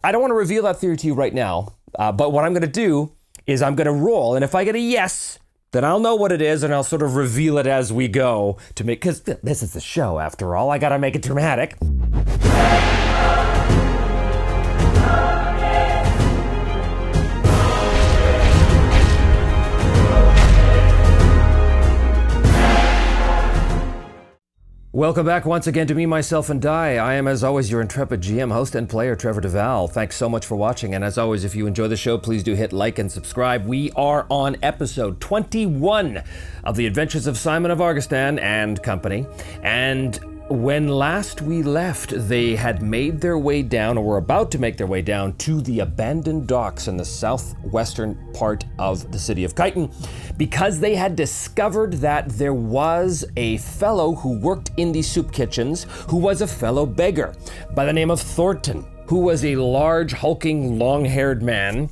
I don't want to reveal that theory to you right now, but what I'm going to do is I'm going to roll, and if I get a yes, then I'll know what it is, and I'll sort of reveal it as we go to make, because this is the show after all. I got to make it dramatic. Welcome back once again to Me, Myself, and Die. I am, as always, your intrepid GM, host, and player, Trevor Devall. Thanks so much for watching, and as always, if you enjoy the show, please do hit like and subscribe. We are on episode 21 of The Adventures of Simon of Argoston and Company, and when last we left, they had made their way down, or were about to make their way down, to the abandoned docks in the southwestern part of the city of Kyton, because they had discovered that there was a fellow who worked in the soup kitchens who was a fellow beggar by the name of Thornton, who was a large, hulking, long-haired man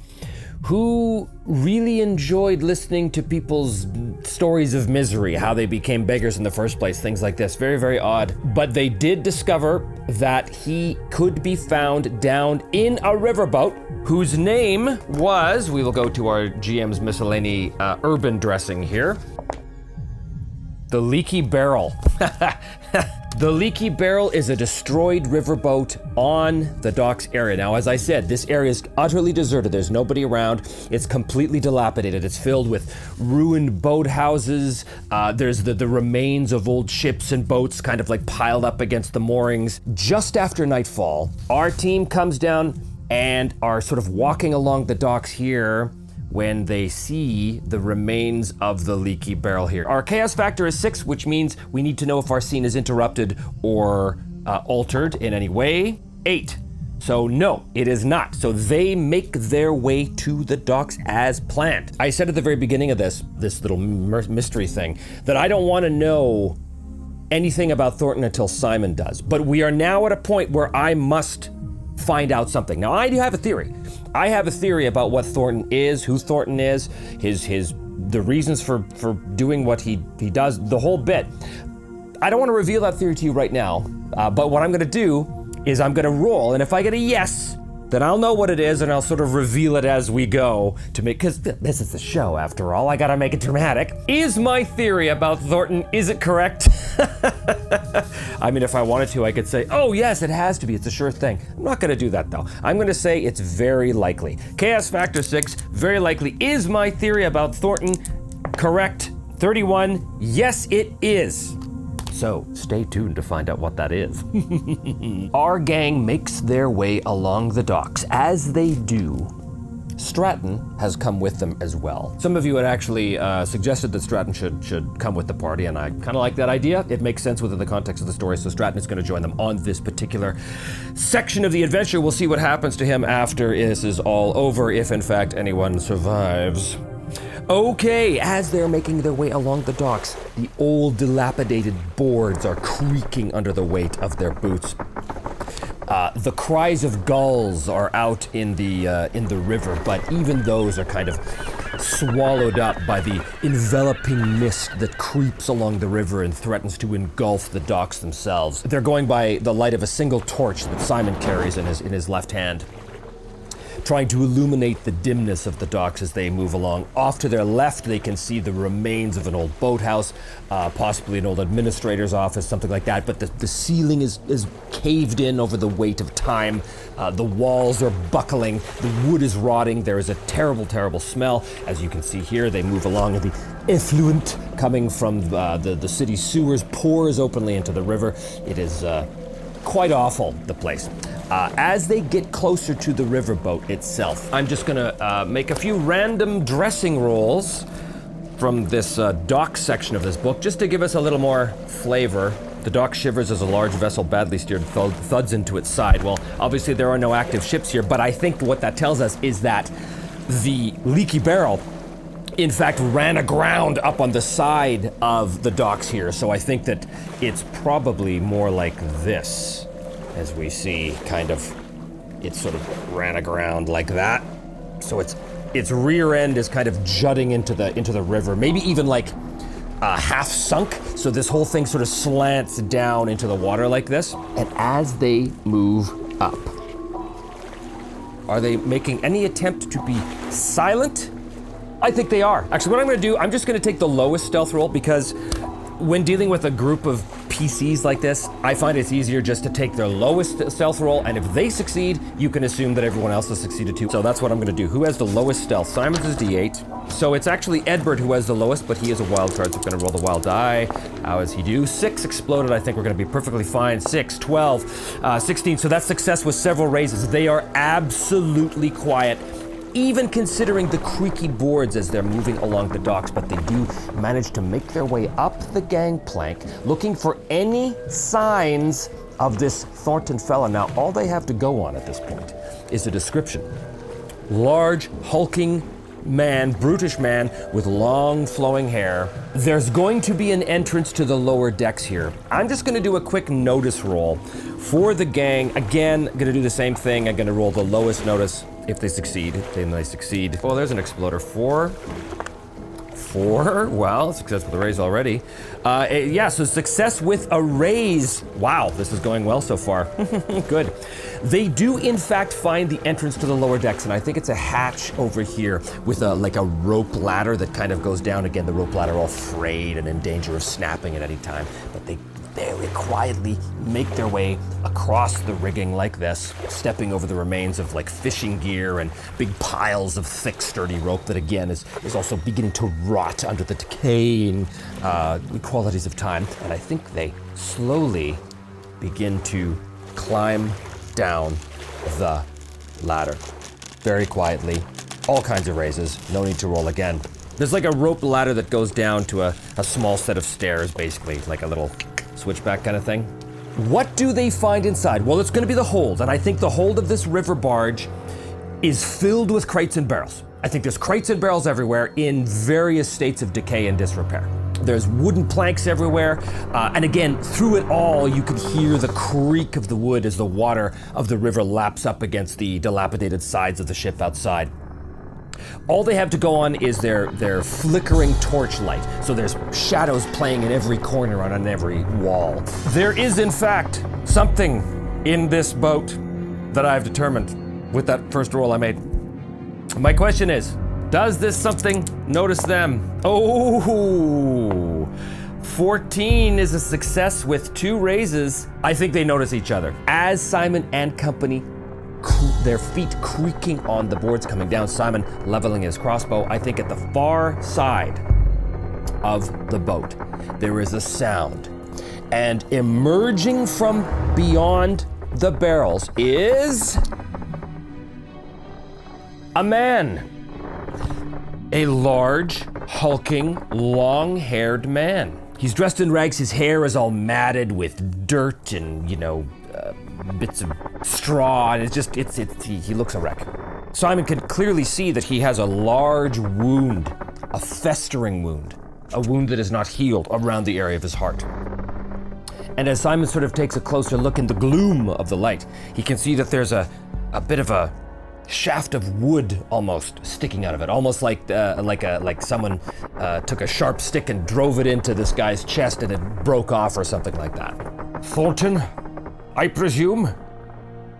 who really enjoyed listening to people's stories of misery, how they became beggars in the first place, things like this. Very, very odd. But they did discover that he could be found down in a riverboat whose name was, we will go to our GM's miscellany urban dressing here, the Leaky Barrel. The Leaky Barrel is a destroyed riverboat on the docks area. Now, as I said, this area is utterly deserted. There's nobody around. It's completely dilapidated. It's filled with ruined boathouses. There's the remains of old ships and boats kind of like piled up against the moorings. Just after nightfall, our team comes down and are sort of walking along the docks here when they see the remains of the Leaky Barrel here. Our chaos factor is 6, which means we need to know if our scene is interrupted or altered in any way. 8. So no, it is not. So they make their way to the docks as planned. I said at the very beginning of this little mystery thing that I don't want to know anything about Thornton until Simon does. But we are now at a point where I must find out something. Now, I do have a theory. I have a theory about what Thornton is, who Thornton is, the reasons for doing what he does, the whole bit. I don't want to reveal that theory to you right now, but what I'm going to do is I'm going to roll, and if I get a yes, then I'll know what it is, and I'll sort of reveal it as we go to make, because this is the show after all. I got to make it dramatic. Is my theory about Thornton, is it correct? I mean, if I wanted to, I could say, oh yes, it has to be. It's a sure thing. I'm not going to do that though. I'm going to say it's very likely. Chaos factor 6, very likely. Is my theory about Thornton correct? 31, yes it is. So stay tuned to find out what that is. Our gang makes their way along the docks. As they do, Stratton has come with them as well. Some of you had actually suggested that Stratton should come with the party, and I kind of like that idea. It makes sense within the context of the story, so Stratton is going to join them on this particular section of the adventure. We'll see what happens to him after this is all over, if in fact anyone survives. Okay, as they're making their way along the docks, the old dilapidated boards are creaking under the weight of their boots. The cries of gulls are out in the river, but even those are kind of swallowed up by the enveloping mist that creeps along the river and threatens to engulf the docks themselves. They're going by the light of a single torch that Simon carries in his left hand, trying to illuminate the dimness of the docks as they move along. Off to their left, they can see the remains of an old boathouse, possibly an old administrator's office, something like that, but the ceiling is caved in over the weight of time. The walls are buckling, the wood is rotting, there is a terrible, terrible smell. As you can see here, they move along, and the effluent coming from the city sewers pours openly into the river. It is quite awful, the place. As they get closer to the riverboat itself, I'm just gonna make a few random dressing rolls from this dock section of this book, just to give us a little more flavor. The dock shivers as a large vessel badly steered thuds into its side. Well, obviously there are no active ships here, but I think what that tells us is that the Leaky Barrel, in fact, ran aground up on the side of the docks here. So I think that it's probably more like this. As we see, kind of, it sort of ran aground like that. So its rear end is kind of jutting into the river, maybe even like half sunk. So this whole thing sort of slants down into the water like this. And as they move up, Are they making any attempt to be silent? I think they are. Actually, what I'm gonna do, I'm just gonna take the lowest stealth roll because when dealing with a group of PCs like this, I find it's easier just to take their lowest stealth roll, and if they succeed, you can assume that everyone else has succeeded too. So that's what I'm gonna do. Who has the lowest stealth? Simon's is D8. So it's actually Edbert who has the lowest, but he is a wild card, so I'm gonna roll the wild die. How does he do? 6 exploded. I think we're gonna be perfectly fine. 6, 12, 16. So that's success with several raises. They are absolutely quiet, even considering the creaky boards as they're moving along the docks, but they do manage to make their way up the gangplank, looking for any signs of this Thornton fella. Now, all they have to go on at this point is a description. Large, hulking man, brutish man with long flowing hair. There's going to be an entrance to the lower decks here. I'm just gonna do a quick notice roll for the gang. Again, gonna do the same thing. I'm gonna roll the lowest notice. If they succeed, then they succeed. Oh, there's an exploder. 4. Well, success with a raise already. Yeah, so success with a raise. Wow, this is going well so far. Good. They do in fact find the entrance to the lower decks, and I think it's a hatch over here with like a rope ladder that kind of goes down. Again, the rope ladder all frayed and in danger of snapping at any time, but they very quietly make their way across the rigging like this, stepping over the remains of like fishing gear and big piles of thick, sturdy rope that again is also beginning to rot under the decaying qualities of time. And I think they slowly begin to climb down the ladder. Very quietly, all kinds of raises, no need to roll again. There's like a rope ladder that goes down to a small set of stairs, basically, like a little switchback kind of thing. What do they find inside? Well, it's going to be the hold, and I think the hold of this river barge is filled with crates and barrels. I think there's crates and barrels everywhere in various states of decay and disrepair. There's wooden planks everywhere, and again, through it all, you can hear the creak of the wood as the water of the river laps up against the dilapidated sides of the ship outside. All they have to go on is their flickering torchlight. So there's shadows playing in every corner and on every wall. There is, in fact, something in this boat that I've determined with that first roll I made. My question is, does this something notice them? Oh, 14 is a success with 2 raises. I think they notice each other. As Simon and company their feet creaking on the boards coming down, Simon leveling his crossbow, I think at the far side of the boat, there is a sound. And emerging from beyond the barrels is a man. A large, hulking, long-haired man. He's dressed in rags, his hair is all matted with dirt and, bits of straw, and he looks a wreck. Simon can clearly see that he has a large wound, a festering wound, a wound that is not healed around the area of his heart. And as Simon sort of takes a closer look in the gloom of the light, he can see that there's a bit of a shaft of wood almost sticking out of it, almost like someone took a sharp stick and drove it into this guy's chest and it broke off or something like that. Thornton, I presume?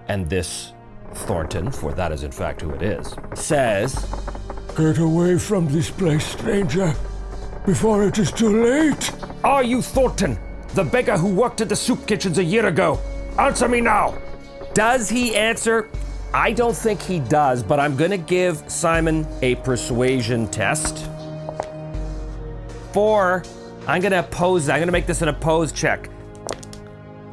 And this Thornton, for that is in fact who it is, says, "Get away from this place, stranger, before it is too late." "Are you Thornton, the beggar who worked at the soup kitchens a year ago? Answer me now." Does he answer? I don't think he does, but I'm gonna give Simon a persuasion test. 4. I'm gonna make this an opposed check.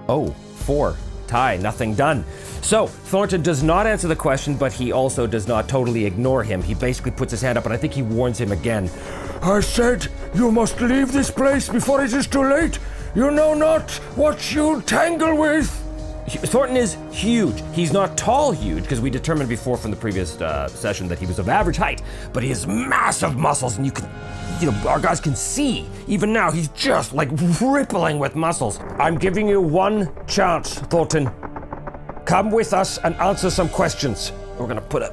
Oh, 4. Tie, nothing done. So, Thornton does not answer the question, but he also does not totally ignore him. He basically puts his hand up, and I think he warns him again. "I said you must leave this place before it is too late. You know not what you tangle with." Thornton is huge. He's not tall huge, because we determined before from the previous session that he was of average height, but he has massive muscles, and our guys can see, even now, he's just like rippling with muscles. I'm giving you one chance, Thornton. Come with us and answer some questions. We're gonna put a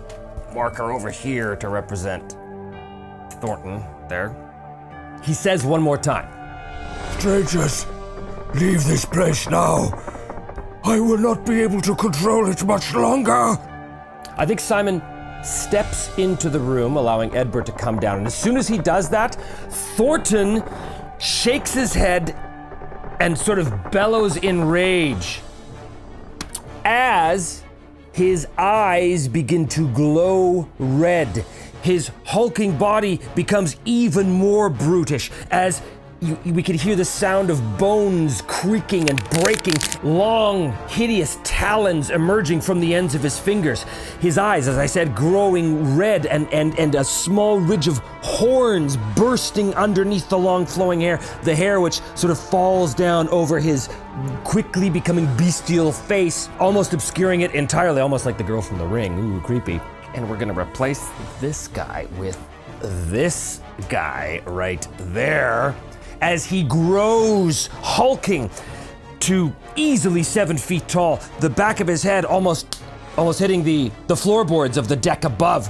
marker over here to represent Thornton, there. He says one more time. "Strangers, leave this place now. I will not be able to control it much longer." I think Simon steps into the room, allowing Edbert to come down. And as soon as he does that, Thornton shakes his head and sort of bellows in rage as his eyes begin to glow red. His hulking body becomes even more brutish as we could hear the sound of bones creaking and breaking, long, hideous talons emerging from the ends of his fingers. His eyes, as I said, growing red and a small ridge of horns bursting underneath the long flowing hair, the hair which sort of falls down over his quickly becoming bestial face, almost obscuring it entirely, almost like the girl from The Ring. Ooh, creepy. And we're gonna replace this guy with this guy right there, as he grows, hulking to easily 7 feet tall, the back of his head almost hitting the floorboards of the deck above,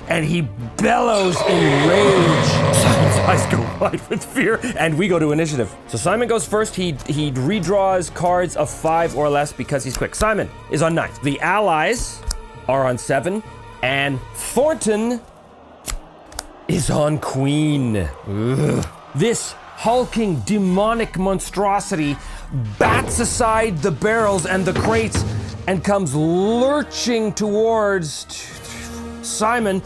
and he bellows in rage. Simon's eyes go wide with fear, and we go to initiative. So Simon goes first. He redraws cards of 5 or less because he's quick. Simon is on 9. The allies are on 7, and Thornton is on Queen. Ugh. This hulking demonic monstrosity bats aside the barrels and the crates and comes lurching towards Simon.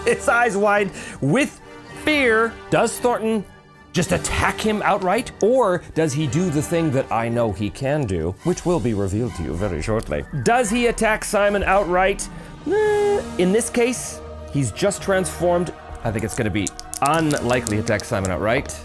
His eyes wide with fear. Does Thornton just attack him outright, or does he do the thing that I know he can do, which will be revealed to you very shortly? Does he attack Simon outright? In this case, he's just transformed. I think it's going to be unlikely to attack Simon outright.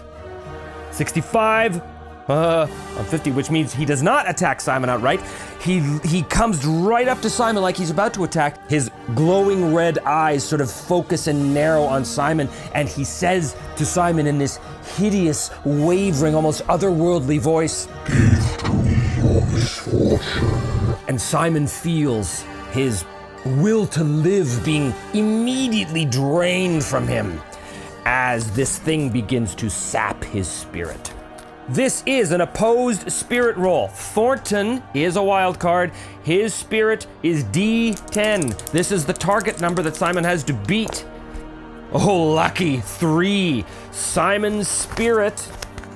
65 on 50, which means he does not attack Simon outright. He comes right up to Simon like he's about to attack. His glowing red eyes sort of focus and narrow on Simon, and he says to Simon in this hideous, wavering, almost otherworldly voice, "Give to me your misfortune." And Simon feels his will to live being immediately drained from him as this thing begins to sap his spirit. This is an opposed spirit roll. Thornton is a wild card. His spirit is D10. This is the target number that Simon has to beat. Oh, lucky 3. Simon's spirit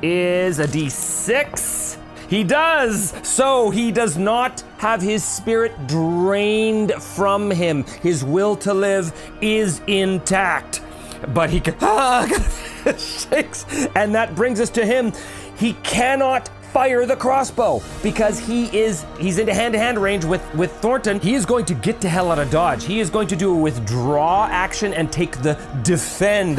is a D6. He does! So he does not have his spirit drained from him. His will to live is intact. But he shakes, and that brings us to him. He cannot fire the crossbow because he's into hand-to-hand range with Thornton. He is going to get the hell out of dodge. He is going to do a withdraw action and take the defend,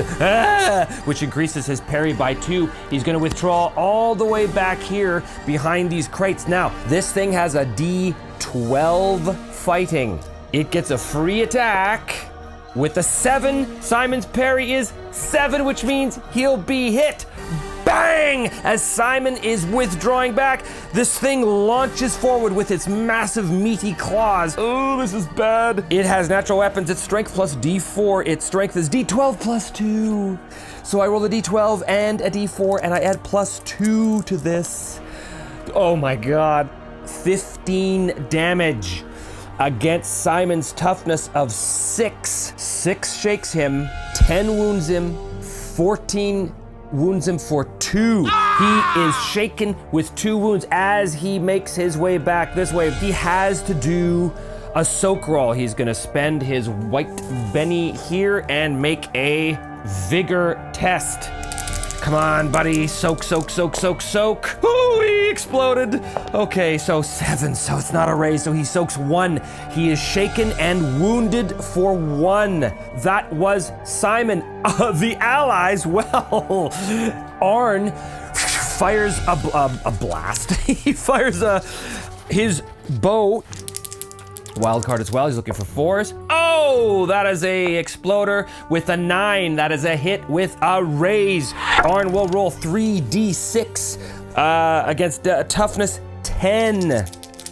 which increases his parry by 2. He's going to withdraw all the way back here behind these crates. Now, this thing has a D12 fighting. It gets a free attack with a 7. Simon's parry is 7, which means he'll be hit. Bang! As Simon is withdrawing back, this thing launches forward with its massive meaty claws. Oh, this is bad. It has natural weapons. Its strength plus D4. Its strength is D12 plus 2. So I roll a D12 and a D4, and I add plus 2 to this. Oh my god. 15 damage against Simon's toughness of 6. 6 shakes him, 10 wounds him, 14 wounds him for 2. He is shaken with 2 wounds as he makes his way back this way. He has to do a soak roll. He's gonna spend his white Benny here and make a vigor test. Come on, buddy. Soak, soak, soak, soak, soak. Oh, he exploded. Okay, so 7, so it's not a raise, so he soaks 1. He is shaken and wounded for 1. That was Simon. The allies, well, Arn fires a blast. He fires his bow. Wild card as well. He's looking for 4s. Oh, that is a exploder with a 9. That is a hit with a raise. Arn will roll 3d6 against toughness 10.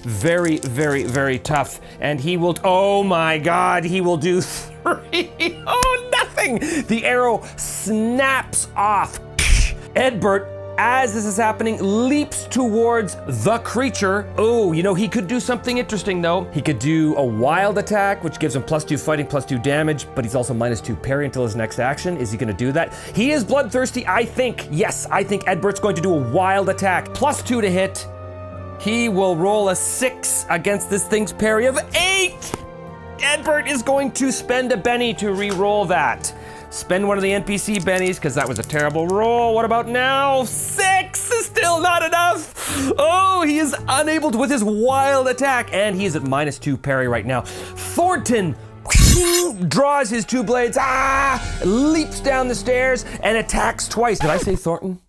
Very, very, very tough. And he will, oh my god, he will do 3. Oh, nothing. The arrow snaps off. Edbert, as this is happening, leaps towards the creature. Oh, you know, he could do something interesting though. He could do a wild attack, which gives him +2 fighting, +2 damage, but he's also -2 parry until his next action. Is he gonna do that? He is bloodthirsty, I think. Yes, I think Edbert's going to do a wild attack. +2 to hit. He will roll a 6 against this thing's parry of 8. Edbert is going to spend a Benny to re-roll that. Spend one of the NPC bennies, because that was a terrible roll. What about now? 6 is still not enough. Oh, he is unable to with his wild attack, and he is at -2 parry right now. Thornton draws his 2 blades, leaps down the stairs, and attacks twice. Did I say Thornton?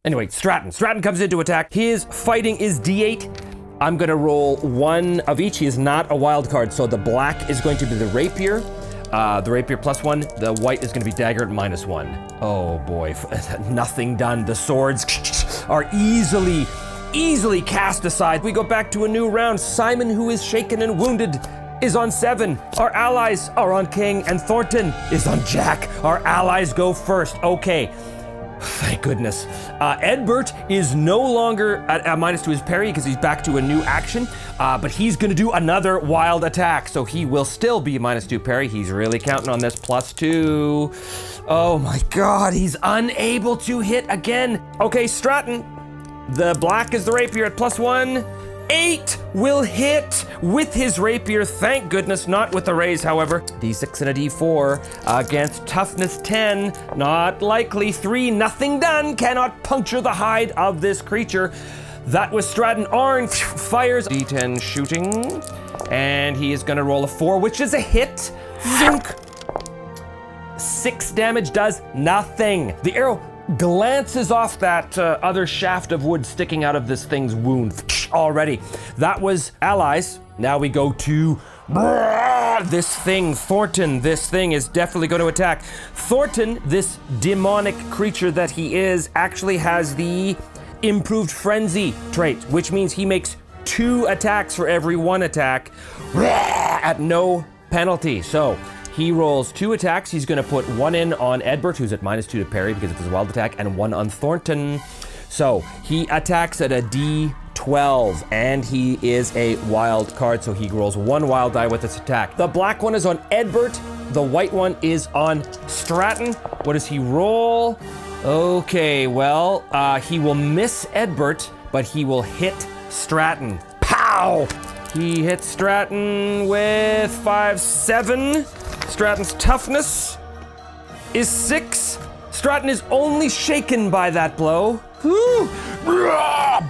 Anyway, Stratton. Stratton comes in to attack. His fighting is D8. I'm gonna roll 1 of each. He is not a wild card, so the black is going to be the rapier. The rapier +1, the white is gonna be dagger at -1. Oh boy, nothing done. The swords are easily cast aside. We go back to a new round. Simon, who is shaken and wounded, is on 7. Our allies are on King, and Thornton is on Jack. Our allies go first. Okay. Thank goodness. Edbert is no longer at -2 his parry because he's back to a new action, but he's gonna do another wild attack, so he will still be -2 parry. He's really counting on this +2. Oh my God, he's unable to hit again. Okay, Stratton, the black is the rapier at +1. 8 will hit with his rapier, thank goodness, not with the raise, however. D6 and a D4 against toughness 10, not likely. 3, nothing done, cannot puncture the hide of this creature. That was Stratton. Arn fires D10 shooting, and he is gonna roll a 4, which is a hit. Zunk. 6 damage does nothing. The arrow glances off that other shaft of wood sticking out of this thing's wound already. That was allies. Now we go to this thing, Thornton. This thing is definitely going to attack. Thornton, this demonic creature that he is, actually has the improved frenzy trait, which means he makes 2 attacks for every 1 attack at no penalty. So he rolls 2 attacks. He's gonna put 1 in on Edbert, who's at -2 to parry because of his wild attack, and 1 on Thornton. So he attacks at a D12, and he is a wild card, so he rolls 1 wild die with this attack. The black one is on Edbert. The white one is on Stratton. What does he roll? Okay, well, he will miss Edbert, but he will hit Stratton. Pow! He hits Stratton with 5, 7. Stratton's toughness is 6. Stratton is only shaken by that blow. Whew.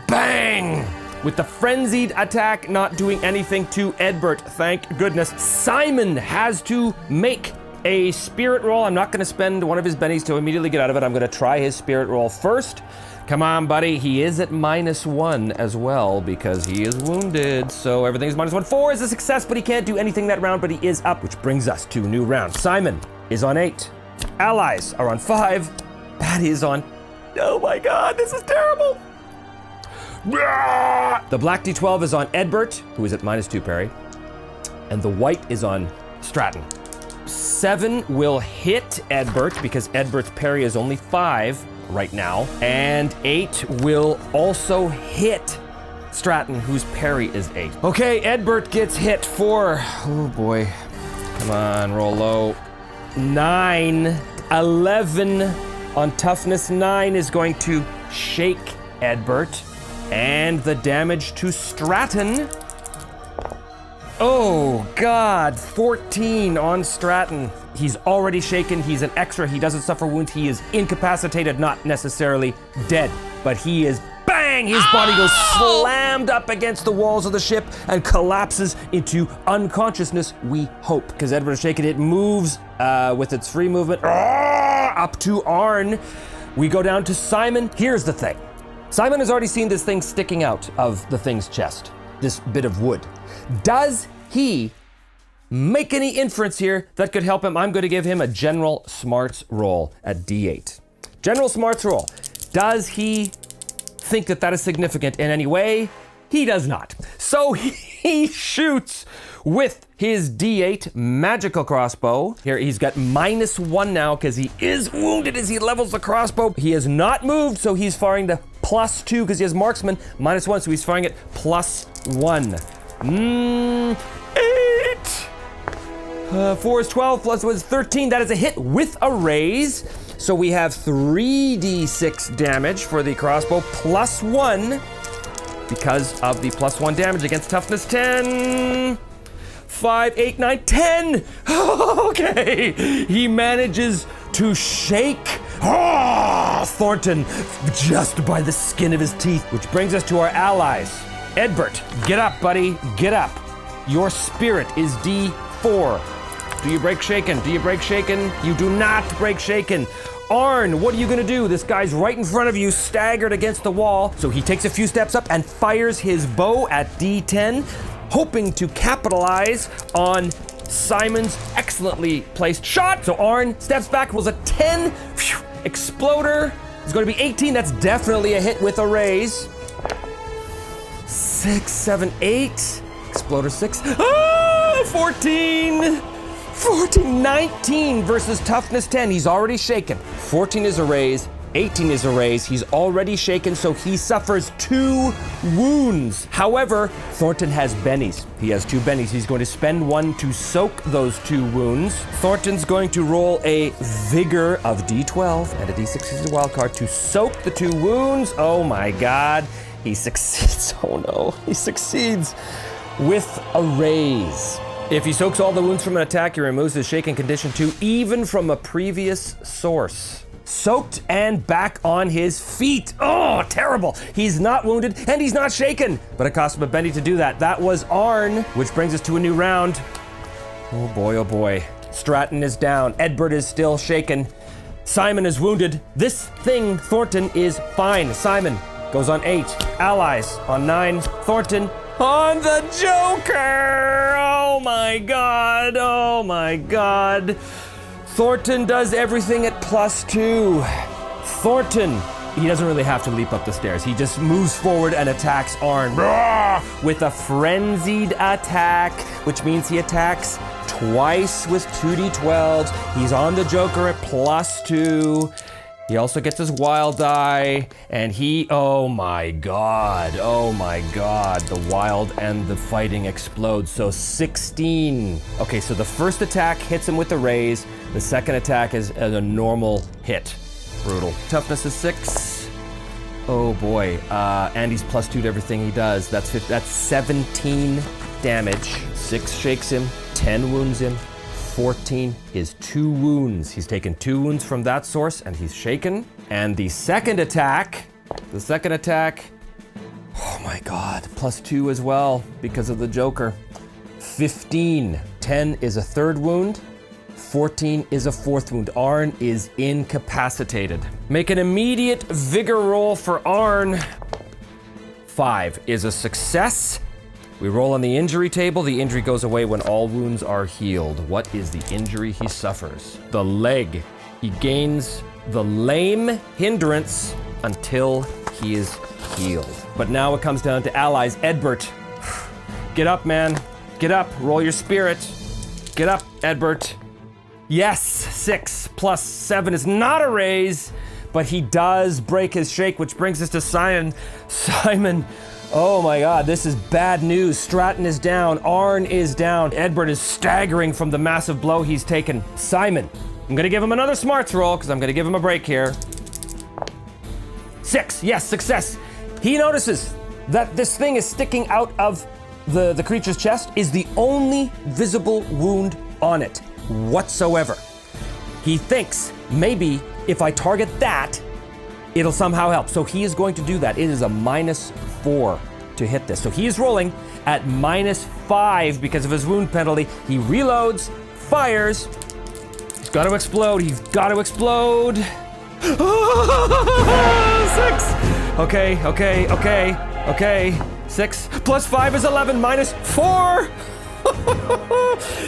Bang! With the frenzied attack not doing anything to Edbert, thank goodness. Simon has to make a spirit roll. I'm not gonna spend one of his bennies to immediately get out of it. I'm gonna try his spirit roll first. Come on, buddy. He is at -1 as well because he is wounded. So everything is -1. 4 is a success, but he can't do anything that round, but he is up, which brings us to a new round. Simon is on 8. Allies are on 5. Patty is on... Oh my God, this is terrible. The black D12 is on Edbert, who is at -2 parry. And the white is on Stratton. 7 will hit Edbert because Edbert's parry is only 5 right now. And 8 will also hit Stratton, whose parry is 8. Okay, Edbert gets hit for... Oh boy. Come on, roll low. 9. 11 on toughness. 9 is going to shake Edbert. And the damage to Stratton. Oh God, 14 on Stratton. He's already shaken, he's an extra, he doesn't suffer wounds, he is incapacitated, not necessarily dead, but he is bang! His body goes slammed up against the walls of the ship and collapses into unconsciousness, we hope. Because Edward is shaken, it moves with its free movement up to Arn. We go down to Simon. Here's the thing. Simon has already seen this thing sticking out of the thing's chest, this bit of wood. Does he make any inference here that could help him? I'm going to give him a general smarts roll at D8. General smarts roll. Does he think that that is significant in any way? He does not. So he shoots with his D8 magical crossbow. Here, he's got -1 now because he is wounded as he levels the crossbow. He has not moved, so he's firing the +2 because he has marksman, -1, so he's firing it +1. 8. 4 is 12, plus 1 is 13. That is a hit with a raise. So we have 3d6 damage for the crossbow, +1 because of the +1 damage against toughness 10. 5, 8, 9, 10. Okay. He manages to shake Thornton just by the skin of his teeth, which brings us to our allies. Edbert, get up, buddy. Get up. Your spirit is D4. Do you break shaken? Do you break shaken? You do not break shaken. Arn, what are you gonna do? This guy's right in front of you, staggered against the wall. So he takes a few steps up and fires his bow at D10, hoping to capitalize on Simon's excellently placed shot. So Arn steps back, rolls a 10. Phew, exploder is gonna be 18. That's definitely a hit with a raise. 6, 7, 8. Exploder 6. 14. 14, 19 versus toughness 10. He's already shaken. 14 is a raise. 18 is a raise. He's already shaken, so he suffers 2 wounds. However, Thornton has bennies. He has 2 bennies. He's going to spend 1 to soak those 2 wounds. Thornton's going to roll a vigor of D12 and a D6 is a wild card to soak the 2 wounds. Oh my God. He succeeds. Oh no. He succeeds with a raise. If he soaks all the wounds from an attack, he removes his shaken condition 2, even from a previous source. Soaked and back on his feet. Oh, terrible. He's not wounded and he's not shaken, but it cost him a bendy to do that. That was Arn, which brings us to a new round. Oh boy, oh boy. Stratton is down. Edbert is still shaken. Simon is wounded. This thing, Thornton, is fine. Simon goes on 8. Allies on 9. Thornton on the Joker! Oh my God, oh my God. Thornton does everything at +2. Thornton, he doesn't really have to leap up the stairs. He just moves forward and attacks Arn with a frenzied attack, which means he attacks twice with 2d12s. He's on the Joker at +2. He also gets his wild die, and oh my God, the wild and the fighting explode. So 16. Okay, so the first attack hits him with a raise. The second attack is a normal hit. Brutal. Toughness is 6. Oh boy, and he's +2 to everything he does. That's 17 damage. 6 shakes him, 10 wounds him. 14 is 2 wounds. He's taken 2 wounds from that source and he's shaken. And the second attack, oh my God, +2 as well because of the Joker. 15. 10 is a 3rd wound. 14 is a 4th wound. Arn is incapacitated. Make an immediate vigor roll for Arn. 5 is a success. We roll on the injury table. The injury goes away when all wounds are healed. What is the injury he suffers? The leg. He gains the lame hindrance until he is healed. But now it comes down to allies. Edbert, get up, man. Get up. Roll your spirit. Get up, Edbert. Yes, 6 + 7 is not a raise, but he does break his shake, which brings us to Simon. Simon. Oh my God, this is bad news. Stratton is down, Arn is down. Edbert is staggering from the massive blow he's taken. Simon, I'm gonna give him another smarts roll because I'm gonna give him a break here. 6, yes, success. He notices that this thing is sticking out of the creature's chest is the only visible wound on it whatsoever. He thinks maybe if I target that, it'll somehow help. So he is going to do that. It is a -4 to hit this. So he is rolling at -5 because of his wound penalty. He reloads, fires. He's got to explode. He's got to explode. 6. Okay. 6 + 5 is 11. -4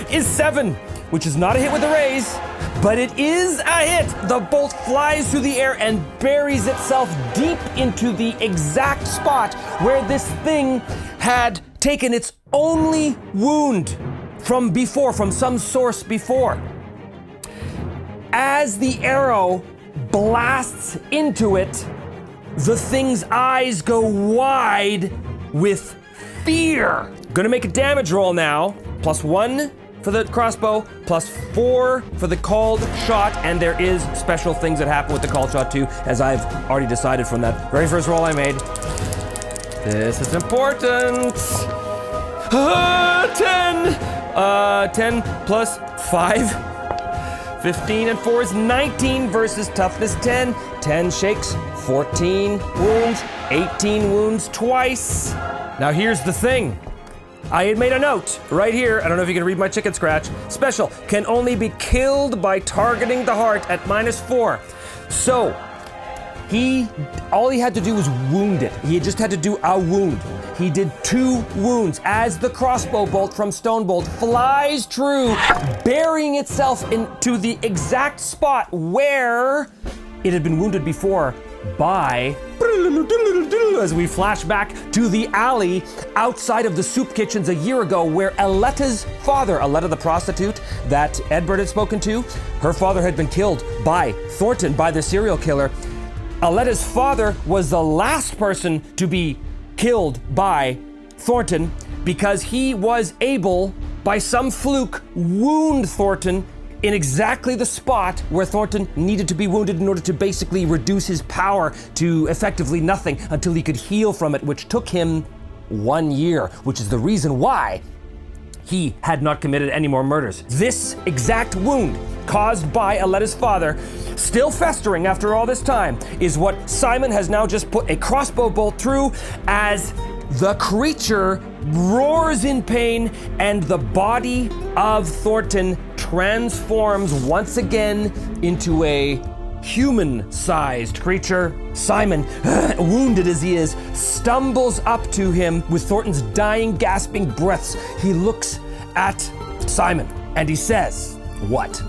is 7, which is not a hit with a raise. But it is a hit. The bolt flies through the air and buries itself deep into the exact spot where this thing had taken its only wound from some source before. As the arrow blasts into it, the thing's eyes go wide with fear. Gonna make a damage roll now. +1 for the crossbow, +4 for the called shot, and there is special things that happen with the called shot too, as I've already decided from that very first roll I made. This is important. 10! 10 plus 5. 15 and 4 is 19 versus toughness 10. 10 shakes, 14 wounds, 18 wounds twice. Now here's the thing. I had made a note right here. I don't know if you can read my chicken scratch. Special, can only be killed by targeting the heart at -4. So, all he had to do was wound it. He just had to do a wound. He did 2 wounds as the crossbow bolt from Stonebolt flies true, burying itself into the exact spot where it had been wounded before by, as we flash back to the alley outside of the soup kitchens a year ago, where Aletta's father, Aletta the prostitute that Edbert had spoken to, her father had been killed by Thornton, by the serial killer. Aletta's father was the last person to be killed by Thornton because he was able, by some fluke, wound Thornton in exactly the spot where Thornton needed to be wounded in order to basically reduce his power to effectively nothing until he could heal from it, which took him 1 year, which is the reason why he had not committed any more murders. This exact wound caused by Aletta's father, still festering after all this time, is what Simon has now just put a crossbow bolt through as the creature roars in pain and the body of Thornton transforms once again into a human-sized creature. Simon, wounded as he is, stumbles up to him with Thornton's dying, gasping breaths. He looks at Simon and he says, "What?"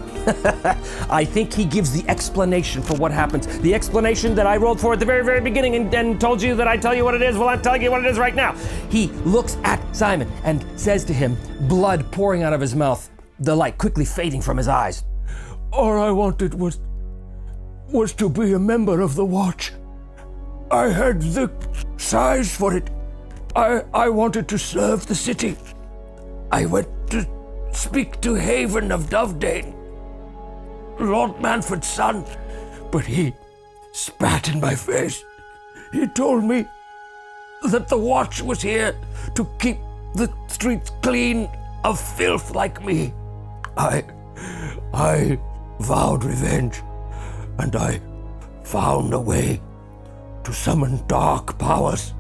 I think he gives the explanation for what happens. The explanation that I rolled for at the very, very beginning and told you that I'd tell you what it is. Well, I'm telling you what it is right now. He looks at Simon and says to him, blood pouring out of his mouth, the light quickly fading from his eyes. All I wanted was to be a member of the Watch. I had the size for it. I wanted to serve the city. I went to speak to Haven of Dovedane, Lord Manfred's son, but he spat in my face. He told me that the Watch was here to keep the streets clean of filth like me. I vowed revenge, and I found a way to summon dark powers,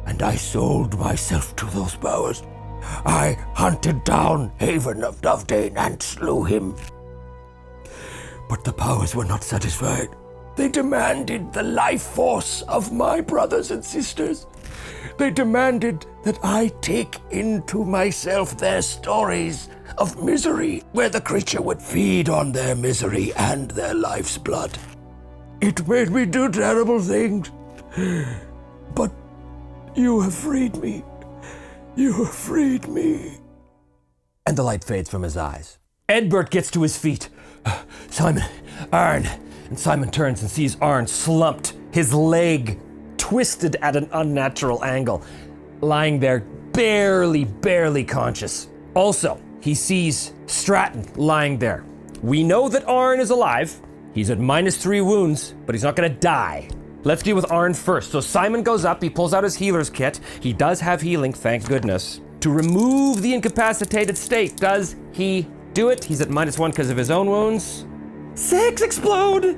and I sold myself to those powers. I hunted down Haven of Dovedane and slew him. But the powers were not satisfied. They demanded the life force of my brothers and sisters. They demanded that I take into myself their stories of misery, where the creature would feed on their misery and their life's blood. It made me do terrible things, but you have freed me. You have freed me. And the light fades from his eyes. Edbert gets to his feet. Simon, Arn. And Simon turns and sees Arn slumped, his leg twisted at an unnatural angle, lying there barely conscious. Also, he sees Stratton lying there. We know that Arn is alive. He's at -3 wounds, but he's not gonna die. Let's deal with Arn first. So Simon goes up, he pulls out his healer's kit. He does have healing, thank goodness. To remove the incapacitated state, does he do it? He's at -1 because of his own wounds. 6 explode!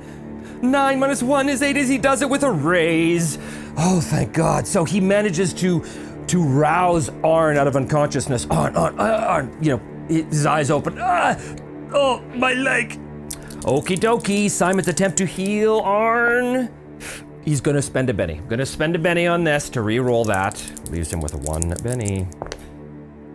9 - 1 is 8 as he does it with a raise. Oh, thank God. So he manages to rouse Arn out of unconsciousness. Arn, his eyes open. Oh, my leg. Okie dokie, Simon's attempt to heal Arn. He's gonna spend a Benny. Gonna spend a Benny on this to re-roll that. Leaves him with a 1 Benny.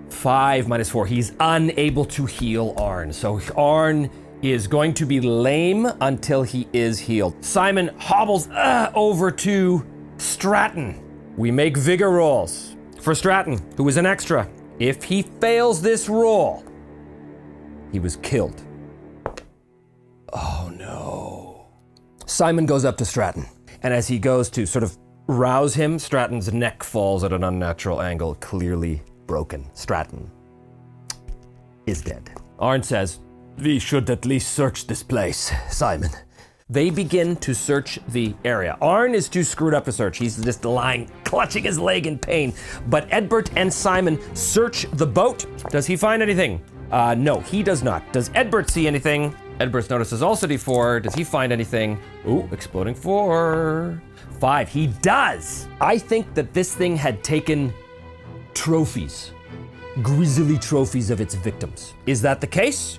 5 - 4, he's unable to heal Arn. So Arn is going to be lame until he is healed. Simon hobbles over to Stratton. We make vigor rolls. for Stratton, who was an extra. If he fails this roll, he was killed. Oh no. Simon goes up to Stratton, and as he goes to sort of rouse him, Stratton's neck falls at an unnatural angle, clearly broken. Stratton is dead. Arn says, "We should at least search this place, Simon." They begin to search the area. Arn is too screwed up to search. He's just lying, clutching his leg in pain. But Edbert and Simon search the boat. Does he find anything? No, he does not. Does Edbert see anything? Edbert notices also D4. Does he find anything? Ooh, exploding 4. 5, he does! I think that this thing had taken trophies. Grisly trophies of its victims. Is that the case?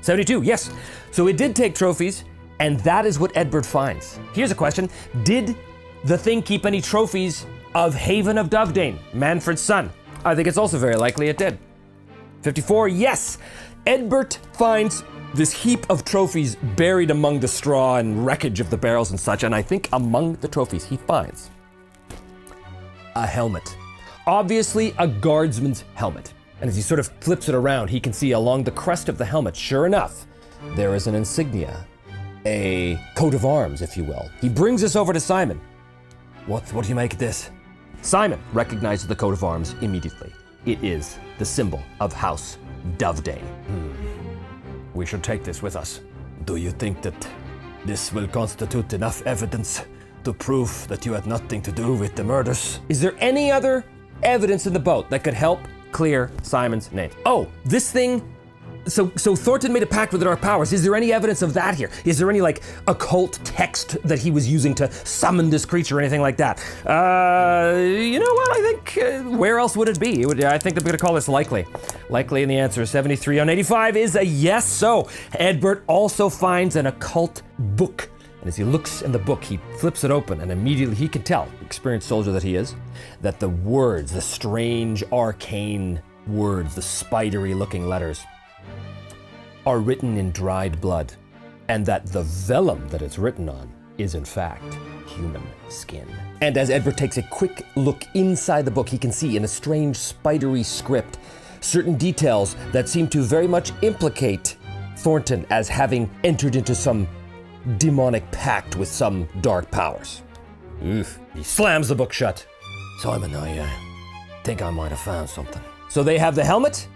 72, yes. So it did take trophies, and that is what Edbert finds. Here's a question. Did the thing keep any trophies of Haven of Dovedane, Manfred's son? I think it's also very likely it did. 54, yes. Edbert finds this heap of trophies buried among the straw and wreckage of the barrels and such, and I think among the trophies he finds a helmet. Obviously a guardsman's helmet. And as he sort of flips it around, he can see along the crest of the helmet, sure enough, there is an insignia, a coat of arms, if you will. He brings this over to Simon. What do you make of this? Simon recognizes the coat of arms immediately. It is the symbol of House Dovedane. We should take this with us. Do you think that this will constitute enough evidence to prove that you had nothing to do with the murders? Is there any other evidence in the boat that could help clear Simon's name? Oh, this thing. So Thornton made a pact with the Dark Powers. Is there any evidence of that here? Is there any occult text that he was using to summon this creature or anything like that? You know what? I think where else would it be? I think that we're gonna call this likely. Likely, and the answer is 73 on 85 is a yes. So Edbert also finds an occult book. And as he looks in the book, he flips it open, and immediately he can tell, experienced soldier that he is, that the words, the strange arcane words, the spidery looking letters, are written in dried blood, and that the vellum that it's written on is in fact human skin. And as Edbert takes a quick look inside the book, he can see in a strange spidery script certain details that seem to very much implicate Thornton as having entered into some demonic pact with some dark powers. Oof. He slams the book shut. Simon, I think I might have found something. So they have the helmet,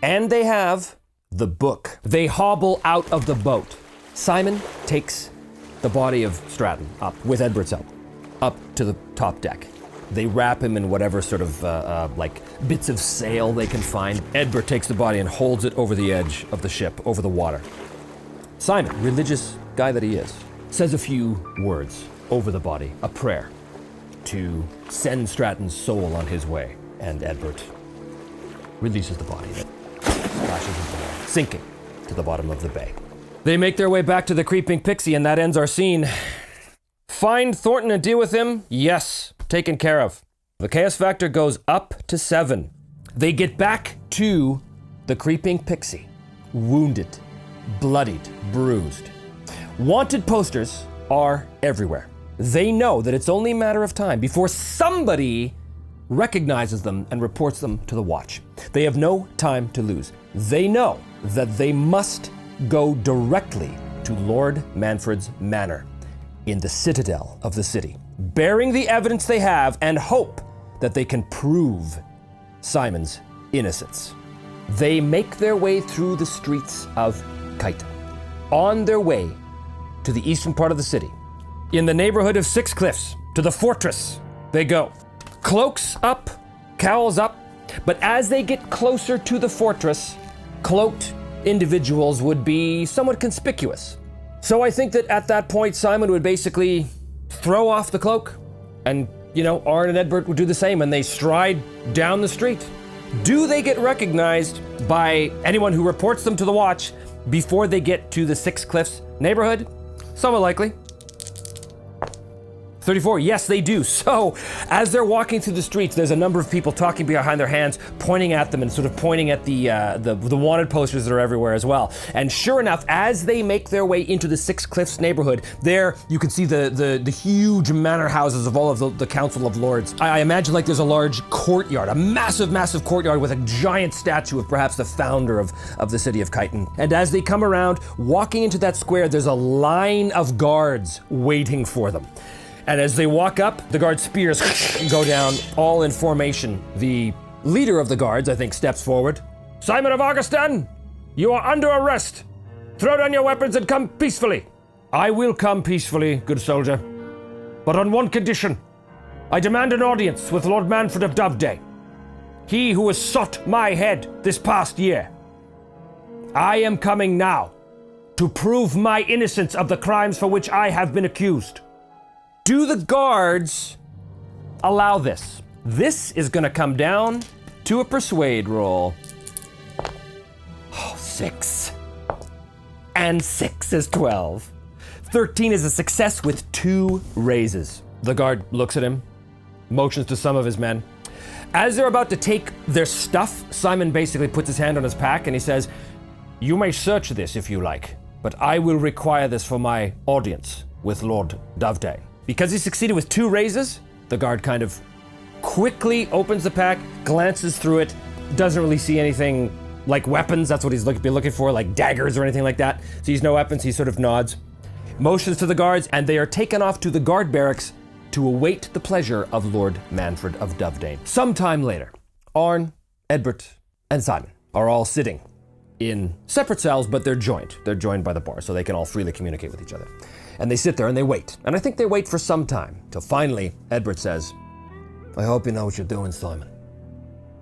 and they have the book. They hobble out of the boat. Simon takes the body of Stratton up, with Edbert's help, up to the top deck. They wrap him in whatever sort of bits of sail they can find. Edbert takes the body and holds it over the edge of the ship, over the water. Simon, religious guy that he is, says a few words over the body, a prayer to send Stratton's soul on his way, and Edbert releases the body that splashes into the water, sinking to the bottom of the bay. They make their way back to the Creeping Pixie, and that ends our scene. Find Thornton and deal with him? Yes, taken care of. The chaos factor goes up to 7. They get back to the Creeping Pixie, wounded, bloodied, bruised. Wanted posters are everywhere. They know that it's only a matter of time before somebody recognizes them and reports them to the Watch. They have no time to lose. They know that they must go directly to Lord Manfred's manor in the citadel of the city, bearing the evidence they have and hope that they can prove Simon's innocence. They make their way through the streets of Kaita, on their way to the eastern part of the city. In the neighborhood of Six Cliffs, to the fortress, they go. Cloaks up, cowls up, but as they get closer to the fortress, cloaked individuals would be somewhat conspicuous. So I think that at that point, Simon would basically throw off the cloak, and, Arn and Edbert would do the same, and they stride down the street. Do they get recognized by anyone who reports them to the Watch before they get to the Six Cliffs neighborhood? Somewhat likely. 34, yes, they do. So, as they're walking through the streets, there's a number of people talking behind their hands, pointing at them and sort of pointing at the wanted posters that are everywhere as well. And sure enough, as they make their way into the Six Cliffs neighborhood, there you can see the huge manor houses of all of the Council of Lords. I imagine like there's a large courtyard, a massive, massive courtyard with a giant statue of perhaps the founder of the city of Chiton. And as they come around, walking into that square, there's a line of guards waiting for them. And as they walk up, the guard spears go down, all in formation. The leader of the guards, I think, steps forward. Simon of Argoston, you are under arrest. Throw down your weapons and come peacefully. I will come peacefully, good soldier, but on one condition. I demand an audience with Lord Manfred of Doveday, he who has sought my head this past year. I am coming now to prove my innocence of the crimes for which I have been accused. Do the guards allow this? This is going to come down to a persuade roll. Oh, 6. And 6 is 12. 13 is a success with 2 raises. The guard looks at him, motions to some of his men. As they're about to take their stuff, Simon basically puts his hand on his pack and he says, you may search this if you like, but I will require this for my audience with Lord Doveday. Because he succeeded with 2 raises, the guard kind of quickly opens the pack, glances through it, doesn't really see anything like weapons. That's what he's looking for, like daggers or anything like that. Sees no weapons, he sort of nods, motions to the guards, and they are taken off to the guard barracks to await the pleasure of Lord Manfred of Doveday. Sometime later, Arn, Edbert, and Simon are all sitting in separate cells, but they're joined. They're joined by the bar, so they can all freely communicate with each other. And they sit there and they wait. And I think they wait for some time, till finally Edbert says, I hope you know what you're doing, Simon.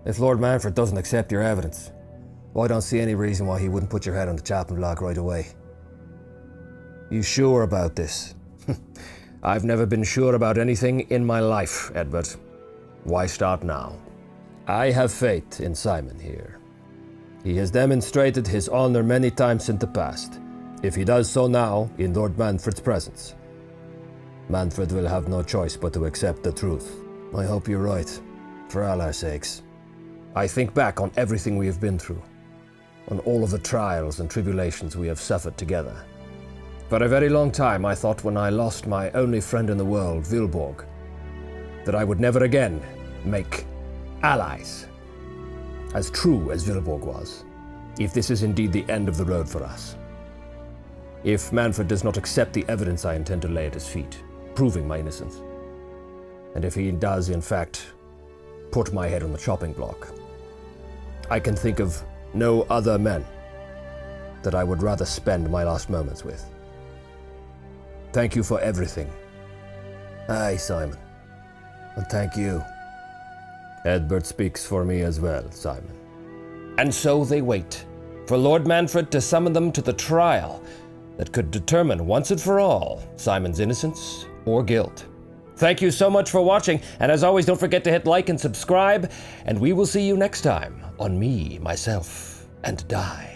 If Lord Manfred doesn't accept your evidence, well, I don't see any reason why he wouldn't put your head on the chopping block right away. You sure about this? I've never been sure about anything in my life, Edbert. Why start now? I have faith in Simon here. He has demonstrated his honor many times in the past. If he does so now, in Lord Manfred's presence, Manfred will have no choice but to accept the truth. I hope you're right, for all our sakes. I think back on everything we have been through, on all of the trials and tribulations we have suffered together. For a very long time, I thought when I lost my only friend in the world, Vilborg, that I would never again make allies as true as Vilborg was, if this is indeed the end of the road for us. If Manfred does not accept the evidence I intend to lay at his feet, proving my innocence, and if he does, in fact, put my head on the chopping block, I can think of no other men that I would rather spend my last moments with. Thank you for everything. Aye, Simon. And thank you. Edbert speaks for me as well, Simon. And so they wait for Lord Manfred to summon them to the trial that could determine once and for all Simon's innocence or guilt. Thank you so much for watching, and as always, don't forget to hit like and subscribe, and we will see you next time on Me, Myself, and Die.